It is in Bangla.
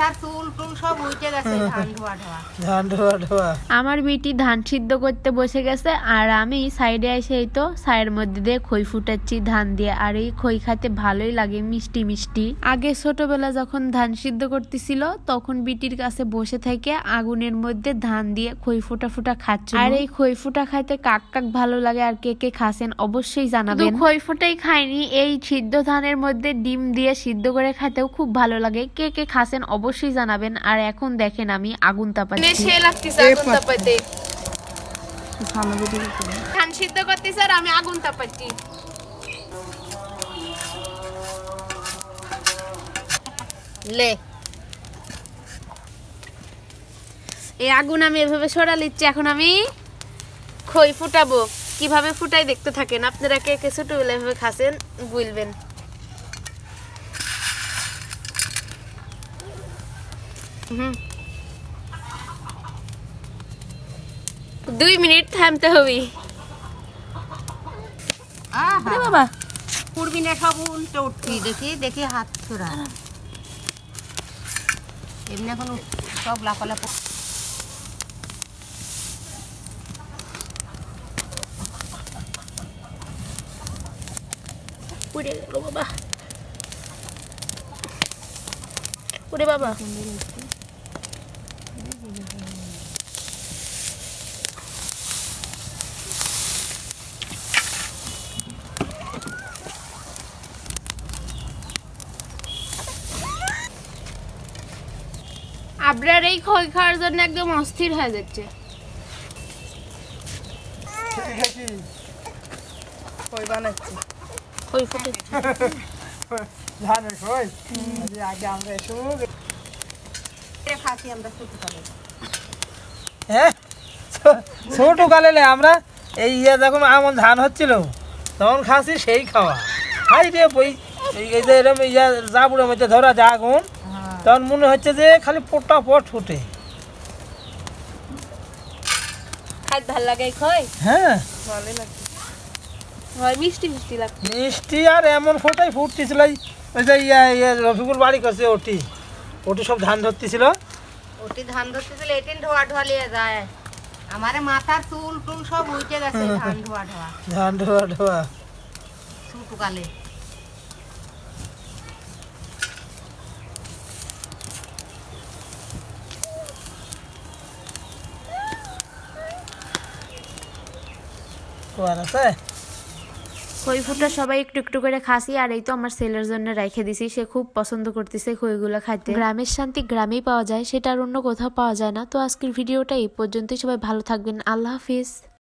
মাথার চুল টুল সব উঠে গেছে ধান ধোয়া ধোয়া। ধান ধোয়া ধোয়া। আমার বিটি ধান সিদ্ধ করতে বসে গেছে আর আমি সাইডে এসে এই তো ছায়ের মধ্যে দিয়ে খই ফুটাচ্ছি ধান দিয়ে। আর এই খই খাইতে ভালোই লাগে, মিষ্টি মিষ্টি। আগে ছোটবেলা যখন ধান সিদ্ধ করতেছিল তখন বিটির কাছে বসে থেকে আগুনের মধ্যে ধান দিয়ে খই ফুটা ফুটা খাচ্ছি। আর এই খই ফুটা খাইতে কাক কাক ভালো লাগে আর কে কে খাসেন অবশ্যই জানাবেন। খই ফুটাই খাইনি, এই সিদ্ধ ধানের মধ্যে ডিম দিয়ে সিদ্ধ করে খাইতেও খুব ভালো লাগে। কে কে খাসেন অবশ্যই জানাবেন। আর এখন দেখেন আমি আগুন তাপাচ্ছি। ধান সিদ্ধ করতেছে আর আমি আগুন তাপাচ্ছি। লে এই আগুন আমি এভাবে সরা লিচ্ছি। এখন আমি খই ফুটাবো। কিভাবে ফুটাই দেখতে থাকেন। আপনারা কে কে ছোটবেলা এভাবে খাসেন বলবেন। হুম 2 মিনিট থামতে হবে। বাবা পুরবি না সব উল্টে উঠছি। দেখি দেখি হাত ছড়া এমনি এখন সব লাফালাফ। পুড়ে গেল বাবা, পুড়ে বাবা। আপনার এই খই খাওয়ার জন্য একদম অস্থির হয়ে যাচ্ছে। খই বানাচ্ছি, খই ফুটে ধানের খই। আগে আমরা এসব খাসি আমরা ছোটকালে। হ্যাঁ ছোট কালে আমরা এই যখন এমন ধান হচ্ছিল তখন খাসি সেই খাওয়া। খাই রে বই এই যে এরকম জাবুড়ের মধ্যে ধরা যা আগুন, তখন মনে হচ্ছে যে খালি পোটা পট ফুটে। খাইতে ভালো লাগে খই। হ্যাঁ ভালোই লাগে, হয় মিষ্টি মিষ্টি লাগে। মিষ্টি আর এমন ফোটাই ফুটতেছিল। ওই যে রফিকুল বাড়ি করছে ওটি ওটি সব ধান ধরতেছিল। ওটি ধান ধরতেছিল এটিন ধোয়া ধোয়া লিয়ে যায়। আমার মাথার চুল টুল সব উঠে গেছে ধান ধোয়া ধোয়া। ধান ধোয়া ধোয়া ছোটকালে। খই ফুটা সবাই একটু একটু করে খাসি। আর এই তো আমার ছেলের জন্য রেখে দিছি, সে খুব পছন্দ করতেছে খইগুলো খাইতে। গ্রামের শান্তি গ্রামেই পাওয়া যায়, সেটা আর অন্য কোথাও পাওয়া যায় না। তো আজকের ভিডিওটা এই পর্যন্তই। সবাই ভালো থাকবেন, আল্লাহ হাফিজ।